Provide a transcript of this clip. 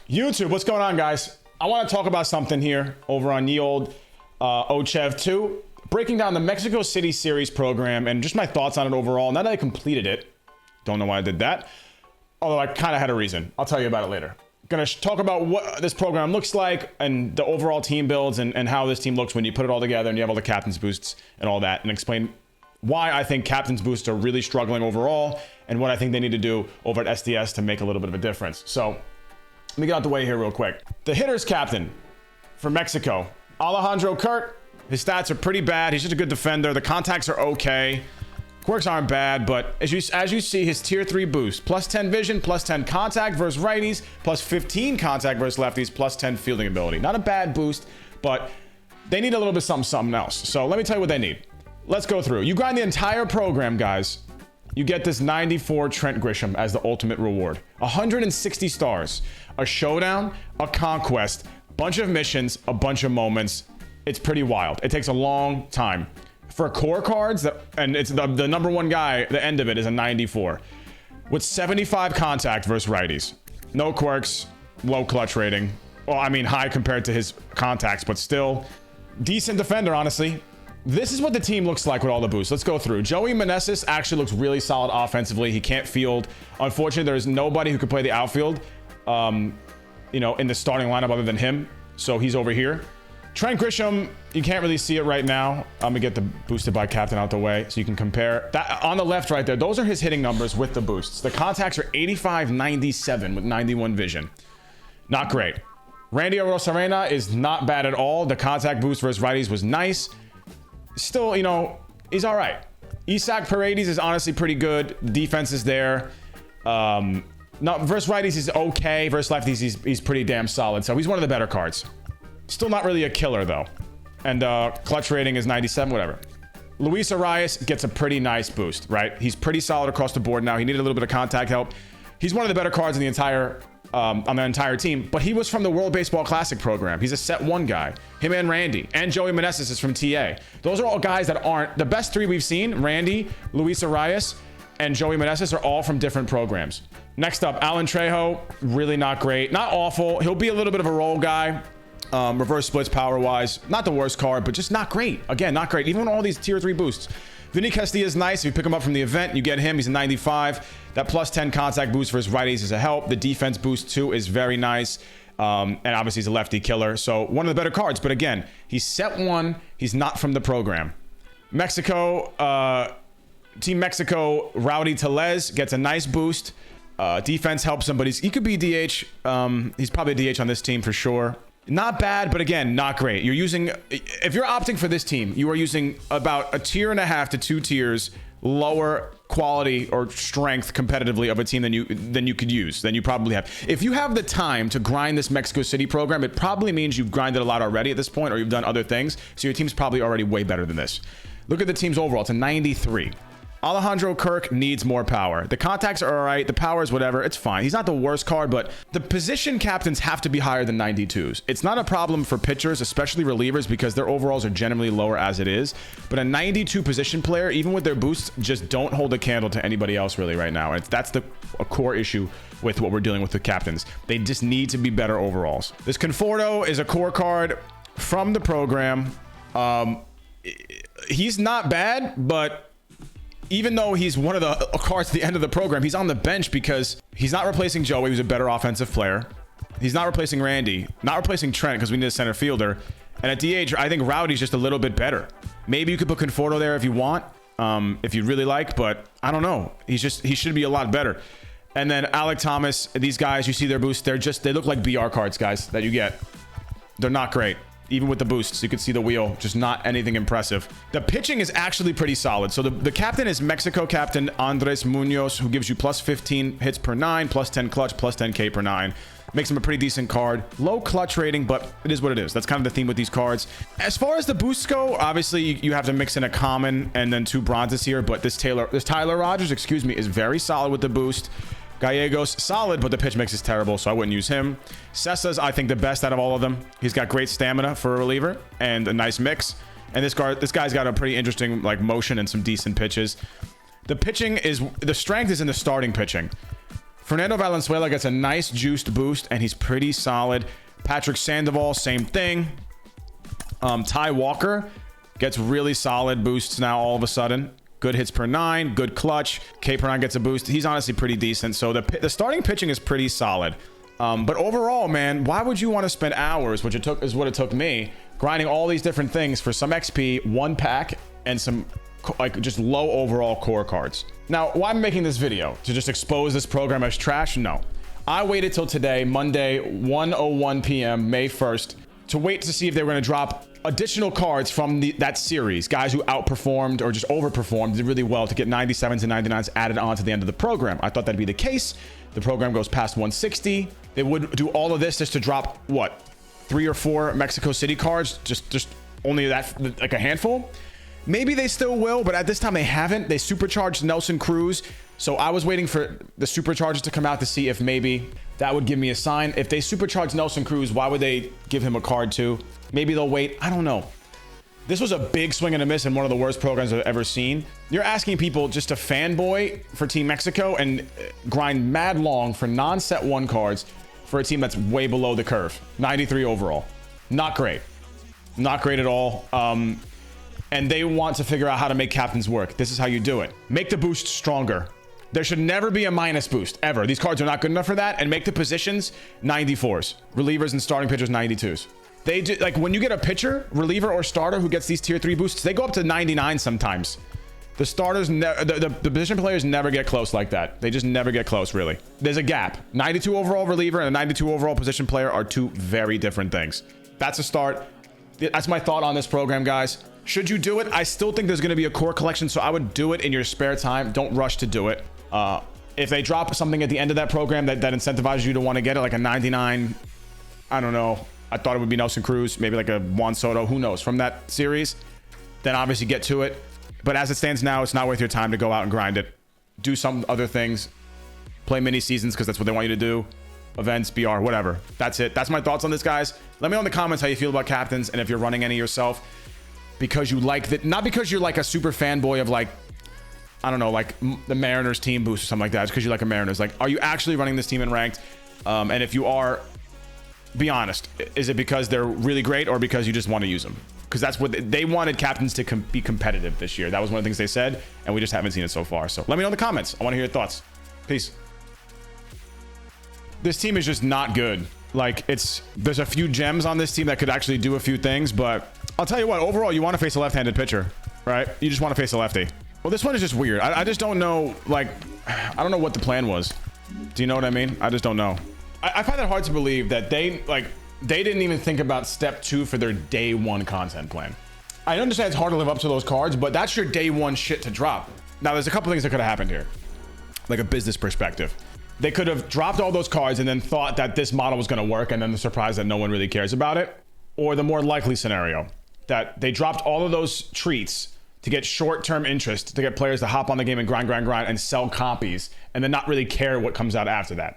YouTube, what's going on, guys? I want to talk about something here over on the old OhChevTwo, breaking down the Mexico City series program and just my thoughts on it overall. Now that I completed it, don't know why I did that, although I kind of had a reason. I'll tell you about it later. Gonna talk about what this program looks like and the overall team builds and how this team looks when you put it all together and you have all the captain's boosts and all that, and explain why I think captain's boosts are really struggling overall and what I think they need to do over at SDS to make a little bit of a difference. So let me get out the way here real quick. The hitter's captain for Mexico, Alejandro Kirk. His stats are pretty bad. He's just a good defender. The contacts are okay. Quirks aren't bad, but as you see, his tier 3 boost, plus 10 vision, plus 10 contact versus righties, plus 15 contact versus lefties, plus 10 fielding ability. Not a bad boost, but they need a little bit something else. So let me tell you what they need. Let's go through. You grind the entire program, guys. You get this 94 Trent Grisham as the ultimate reward. 160 stars, a showdown, a conquest, bunch of missions, a bunch of moments. It's pretty wild. It takes a long time. For core cards, and it's the number one guy, the end of it is a 94. With 75 contact versus righties. No quirks, low clutch rating. Well, I mean, high compared to his contacts, but still decent defender, honestly. This is what the team looks like with all the boosts. Let's go through. Joey Meneses actually looks really solid offensively. He can't field. Unfortunately, there's nobody who could play the outfield, in the starting lineup other than him. So he's over here. Trent Grisham, you can't really see it right now. I'm gonna get the boosted by captain out the way so you can compare. That on the left right there, those are his hitting numbers with the boosts. The contacts are 85, 97 with 91 vision. Not great. Randy Arozarena is not bad at all. The contact boost versus righties was nice. Still, he's all right. Isaac Paredes is honestly pretty good. Defense is there. Not versus righties, he's okay. Versus lefties, he's pretty damn solid. So he's one of the better cards. Still not really a killer though. And clutch rating is 97, whatever. Luis Arias gets a pretty nice boost, right? He's pretty solid across the board now. He needed a little bit of contact help. He's one of the better cards in the entire on the entire team, but he was from the World Baseball Classic program. He's a set 1 guy. Him and Randy and Joey Meneses is from TA. Those are all guys that aren't the best 3 we've seen. Randy, Luis Arias, and Joey Meneses are all from different programs. Next up, Alan Trejo, really not great, not awful. He'll be a little bit of a role guy. Reverse splits power wise, not the worst card, but just not great. Again, not great. Even with all these tier 3 boosts. Vinny Castilla is nice. If you pick him up from the event, you get him. He's a 95. That plus 10 contact boost versus righties is a help. The defense boost too is very nice. And obviously he's a lefty killer. So one of the better cards. But again, he's set 1. He's not from the program. Mexico, Team Mexico, Rowdy Tellez gets a nice boost. Defense helps him, but he could be DH. He's probably a DH on this team for sure. Not bad, but again, not great. If you're opting for this team, you are using about a tier and a half to 2 tiers lower quality or strength competitively of a team than you probably have. If you have the time to grind this Mexico City program, it probably means you've grinded a lot already at this point, or you've done other things. So your team's probably already way better than this. Look at the team's overall. It's a 93. Alejandro Kirk needs more power. The contacts are all right. The power is whatever. It's fine. He's not the worst card, but the position captains have to be higher than 92s. It's not a problem for pitchers, especially relievers, because their overalls are generally lower as it is. But a 92 position player, even with their boosts, just don't hold a candle to anybody else really right now. And that's a core issue with what we're dealing with captains. They just need to be better overalls. This Conforto is a core card from the program. He's not bad, but even though he's one of the cards at the end of the program, he's on the bench because he's not replacing Joey, who's a better offensive player. He's not replacing Randy, not replacing Trent because we need a center fielder. And at DH, I think Rowdy's just a little bit better. Maybe you could put Conforto there if you want, if you really like, but I don't know. He should be a lot better. And then Alec Thomas, these guys, you see their boosts. They look like BR cards, guys, that you get. They're not great. Even with the boosts, you can see the wheel, just not anything impressive. The pitching is actually pretty solid. So the captain is Mexico captain Andres Munoz, who gives you plus 15 hits per 9, plus 10 clutch, plus 10 K per 9. Makes him a pretty decent card. Low clutch rating, but it is what it is. That's kind of the theme with these cards. As far as the boosts go, obviously you have to mix in a common and then 2 bronzes here, but this Tyler Rogers, is very solid with the boost. Gallegos, solid, but the pitch mix is terrible, so I wouldn't use him. Cesa's, I think, the best out of all of them. He's got great stamina for a reliever and a nice mix. And this guy's got a pretty interesting motion and some decent pitches. The strength is in the starting pitching. Fernando Valenzuela gets a nice juiced boost, and he's pretty solid. Patrick Sandoval, same thing. Ty Walker gets really solid boosts now all of a sudden. Good hits per 9, good clutch. K per 9 gets a boost. He's honestly pretty decent. So the starting pitching is pretty solid. But overall, man, why would you want to spend hours, which is what it took me, grinding all these different things for some XP, one pack, and some like just low overall core cards? Now, why am I making this video? To just expose this program as trash? No. I waited till today, Monday, 1:01 p.m., May 1st, to wait to see if they were going to drop additional cards from that series. Guys who outperformed or just overperformed, did really well to get 97s and 99s added on to the end of the program. I thought that'd be the case. The program goes past 160. They would do all of this just to drop, what, 3 or 4 Mexico City cards? Just only that, like a handful? Maybe they still will, but at this time they haven't. They supercharged Nelson Cruz. So I was waiting for the supercharges to come out to see if maybe that would give me a sign. If they supercharge Nelson Cruz, why would they give him a card too? Maybe they'll wait. I don't know. This was a big swing and a miss in one of the worst programs I've ever seen. You're asking people just to fanboy for Team Mexico and grind mad long for non-set 1 cards for a team that's way below the curve. 93 overall. Not great. Not great at all. And they want to figure out how to make captains work. This is how you do it. Make the boost stronger. There should never be a minus boost, ever. These cards are not good enough for that. And make the positions 94s. Relievers and starting pitchers 92s. They do, like, when you get a pitcher, reliever, or starter who gets these tier 3 boosts, they go up to 99 sometimes. The starters, the position players never get close like that. They just never get close, really. There's a gap. 92 overall reliever and a 92 overall position player are 2 very different things. That's a start. That's my thought on this program, guys. Should you do it? I still think there's going to be a core collection, so I would do it in your spare time. Don't rush to do it. If they drop something at the end of that program that incentivizes you to want to get it, like a 99, I don't know. I thought it would be Nelson Cruz, maybe like a Juan Soto, who knows, from that series, then obviously get to it. But as it stands now, it's not worth your time to go out and grind it. Do some other things. Play mini seasons because that's what they want you to do. Events, BR, whatever. That's it. That's my thoughts on this, guys. Let me know in the comments how you feel about captains and if you're running any yourself. Because you like that, not because you're like a super fanboy of, like, I don't know, like the Mariners team boost or something like that. It's because you like a Mariners. Like, are you actually running this team in ranked? And if you are, be honest. Is it because they're really great or because you just want to use them? Because that's what they wanted, captains to be competitive this year. That was one of the things they said, and we just haven't seen it so far. So let me know in the comments. I want to hear your thoughts. Peace. This team is just not good. Like, there's a few gems on this team that could actually do a few things, but I'll tell you what, overall, you want to face a left-handed pitcher, right? You just want to face a lefty. Well, this one is just weird. I just don't know, like, I don't know what the plan was. Do you know what I mean? I just don't know. I find it hard to believe that they didn't even think about step 2 for their day 1 content plan. I understand it's hard to live up to those cards, but that's your day 1 shit to drop. Now, there's a couple things that could have happened here, like a business perspective. They could have dropped all those cards and then thought that this model was going to work, and then the surprise that no one really cares about it. Or the more likely scenario, that they dropped all of those treats to get short-term interest, to get players to hop on the game and grind and sell copies, and then not really care what comes out after that.